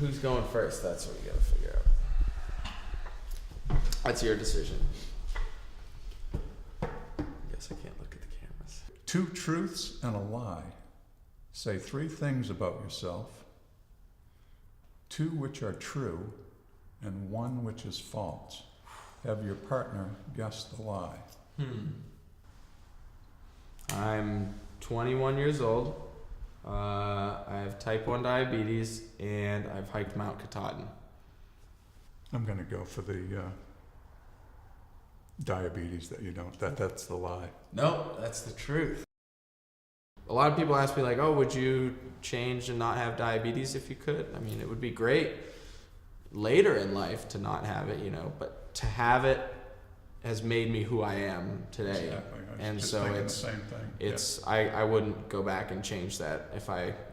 who's going first? That's what we gotta figure out. That's your decision. I guess I can't look at the cameras. 2 truths and a lie. Say 3 things about yourself, 2 which are true, and 1 which is false. Have your partner guess the lie. I'm 21 years old. I have type 1 diabetes, and I've hiked Mount Katahdin. I'm going to go for the diabetes that you don't. That's the lie. No, that's the truth. A lot of people ask me, like, oh, would you change and not have diabetes if you could? I mean, it would be great later in life to not have it, you know, but to have it has made me who I am today. Exactly. I was And just so thinking it's the same thing. it's I wouldn't go back and change that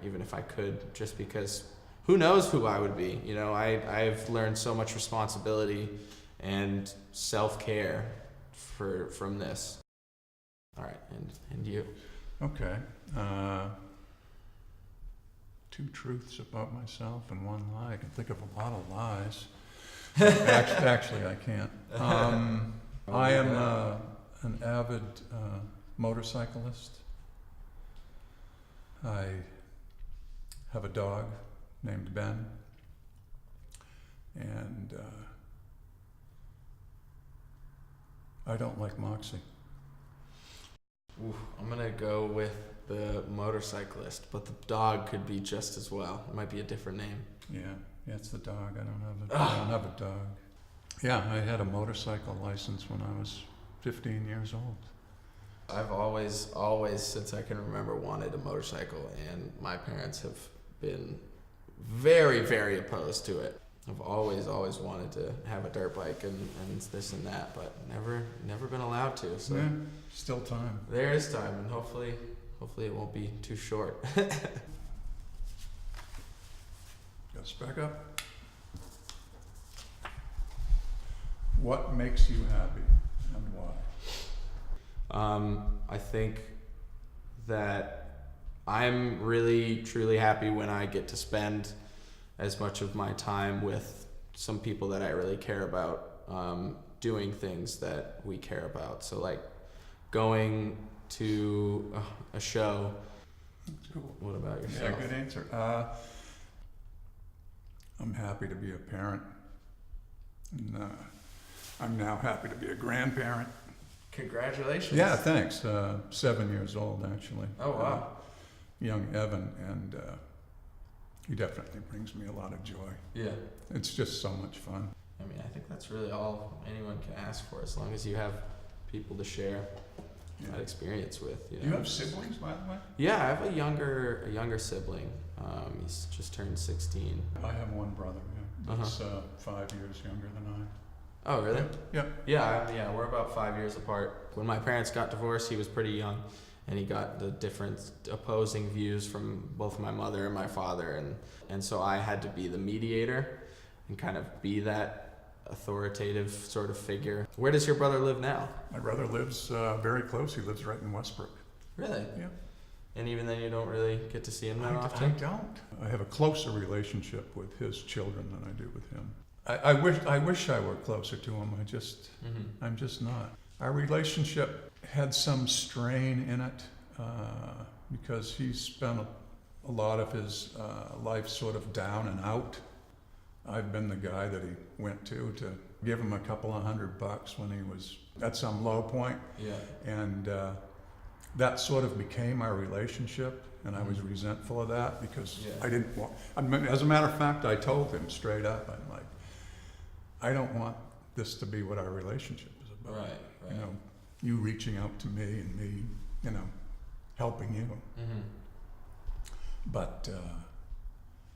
even if I could, just because who knows who I would be. You know, I've learned so much responsibility and self-care from this. All right, and you. Okay. 2 truths about myself and 1 lie. I can think of a lot of lies. Actually, I can't. I am an avid motorcyclist. I have a dog named Ben, and I don't like Moxie. Ooh, I'm gonna go with the motorcyclist, but the dog could be just as well. It might be a different name. Yeah, it's the dog. I don't have a dog. Yeah, I had a motorcycle license when I was 15 years old. I've always, since I can remember, wanted a motorcycle, and my parents have been very, very opposed to it. I've always wanted to have a dirt bike and this and that, but never been allowed to. So yeah, still time. there is time, and hopefully it won't be too short. Got to back up. What makes you happy and why? I think that I'm really, truly happy when I get to spend as much of my time with some people that I really care about, doing things that we care about. So like going to a show. That's cool. What about yourself? Yeah, good answer. I'm happy to be a parent. And, I'm now happy to be a grandparent. Congratulations. Yeah, thanks. 7 years old, actually. Oh, wow. Young Evan, and he definitely brings me a lot of joy. Yeah. It's just so much fun. I mean, I think that's really all anyone can ask for, as long as you have people to share that experience with. You know? Do you have siblings, by the way? Yeah, I have a younger sibling. He's just turned 16. I have one brother, yeah. That's 5 years younger than I. Oh, really? Yeah. Yeah, we're about 5 years apart. When my parents got divorced, he was pretty young, and he got the different opposing views from both my mother and my father, and so I had to be the mediator and kind of be that authoritative sort of figure. Where does your brother live now? My brother lives very close. He lives right in Westbrook. Really? Yeah. And even then, you don't really get to see him that I often? don't. I have a closer relationship with his children than I do with him. I wish I were closer to him. I'm just not. Our relationship had some strain in it because he spent a lot of his life sort of down and out. I've been the guy that he went to give him a couple of $100 when he was at some low point. Yeah. And that sort of became our relationship, and I was resentful of that because I didn't want. I mean, as a matter of fact, I told him straight up, I'm like, I don't want this to be what our relationship is about. Right. You know, you reaching out to me and me, you know, helping you. Mm-hmm. But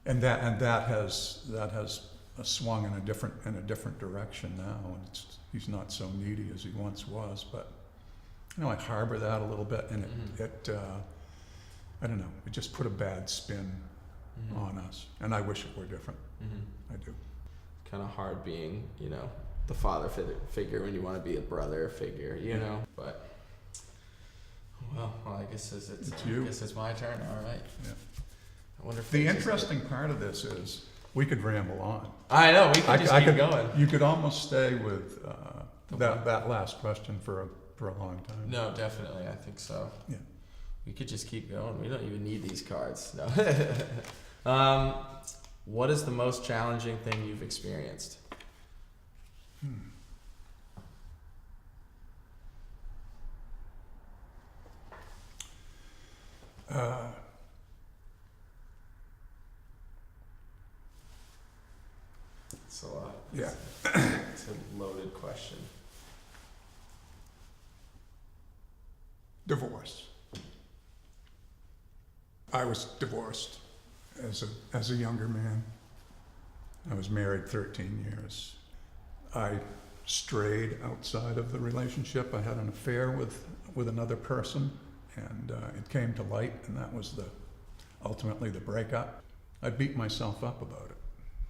and that has swung in a different direction now, and he's not so needy as he once was. But you know, I harbor that a little bit, and it I don't know, it just put a bad spin on us, and I wish it were different. I do. Kind of hard being, you know, the father figure when you want to be a brother figure, you know. But well, I guess it's you. I guess it's my turn. All right. Yeah. I wonder if the interesting part of this is we could ramble on. I know, we could just keep could, going. You could almost stay with that last question for a long time. No, definitely, I think so. Yeah. We could just keep going. We don't even need these cards. No. What is the most challenging thing you've experienced? It's a lot. Yeah. It's a loaded question. Divorce. I was divorced as a younger man. I was married 13 years. I strayed outside of the relationship. I had an affair with another person, and it came to light, and that was ultimately the breakup. I beat myself up about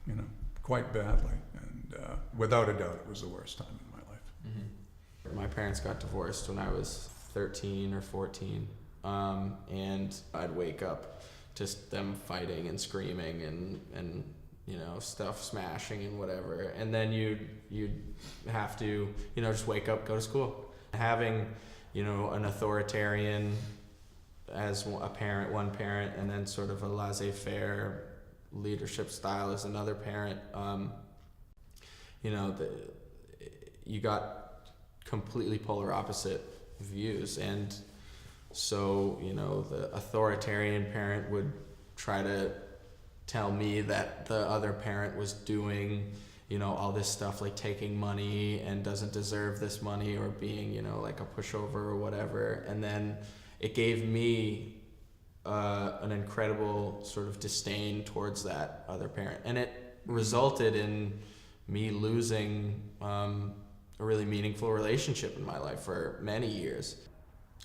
it, quite badly, and without a doubt, it was the worst time in my life. Mm-hmm. My parents got divorced when I was 13 or 14, and I'd wake up to them fighting and screaming and stuff smashing and whatever, and then you'd have to just wake up, go to school. Having an authoritarian as a parent, one parent, and then sort of a laissez-faire leadership style as another parent, you got completely polar opposite views, and so the authoritarian parent would try to tell me that the other parent was doing all this stuff, like taking money and doesn't deserve this money, or being like a pushover or whatever, and then it gave me an incredible sort of disdain towards that other parent, and it resulted in me losing a really meaningful relationship in my life for many years.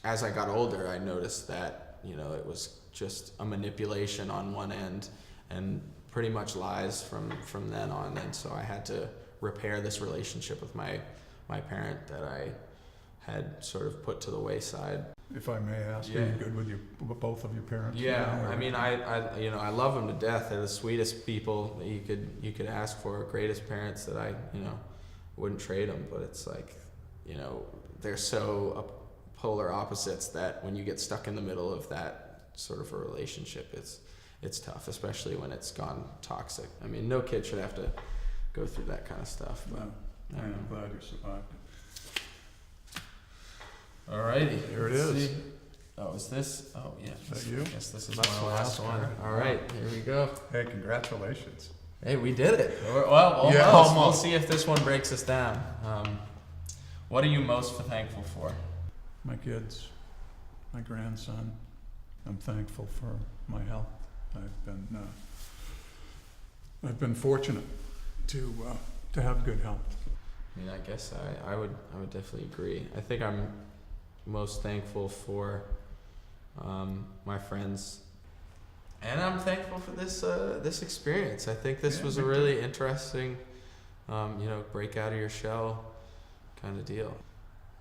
As I got older, I noticed that it was just a manipulation on one end and pretty much lies from then on, and so I had to repair this relationship with my parent that I had sort of put to the wayside. If I may ask, Yeah. are you good with both of your parents? Yeah, now, or- I mean, I love them to death. They're the sweetest people that you could ask for, greatest parents that I wouldn't trade them. But it's like they're so polar opposites that when you get stuck in the middle of that sort of a relationship, it's tough, especially when it's gone toxic. I mean, no kid should have to go through that kind of stuff. But No, I'm glad you survived it. alrighty, Here it let's is. see. Oh, is this? Oh, yeah. Is that you? I guess this is That's my the last last one. one. All right, here we go. Hey, congratulations. Hey, we did it. Well, almost. Yeah, We'll almost. see if this one breaks us down. What are you most thankful for? My kids, my grandson. I'm thankful for my health. I've been fortunate to have good health. I mean, I guess I would definitely agree. I think I'm most thankful for my friends, and I'm thankful for this experience. I think this was a me really interesting, break out of your shell kind of deal.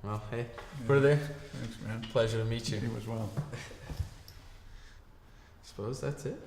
Well, hey, put it there. Thanks, man. Pleasure to meet you. You as well. Suppose that's it.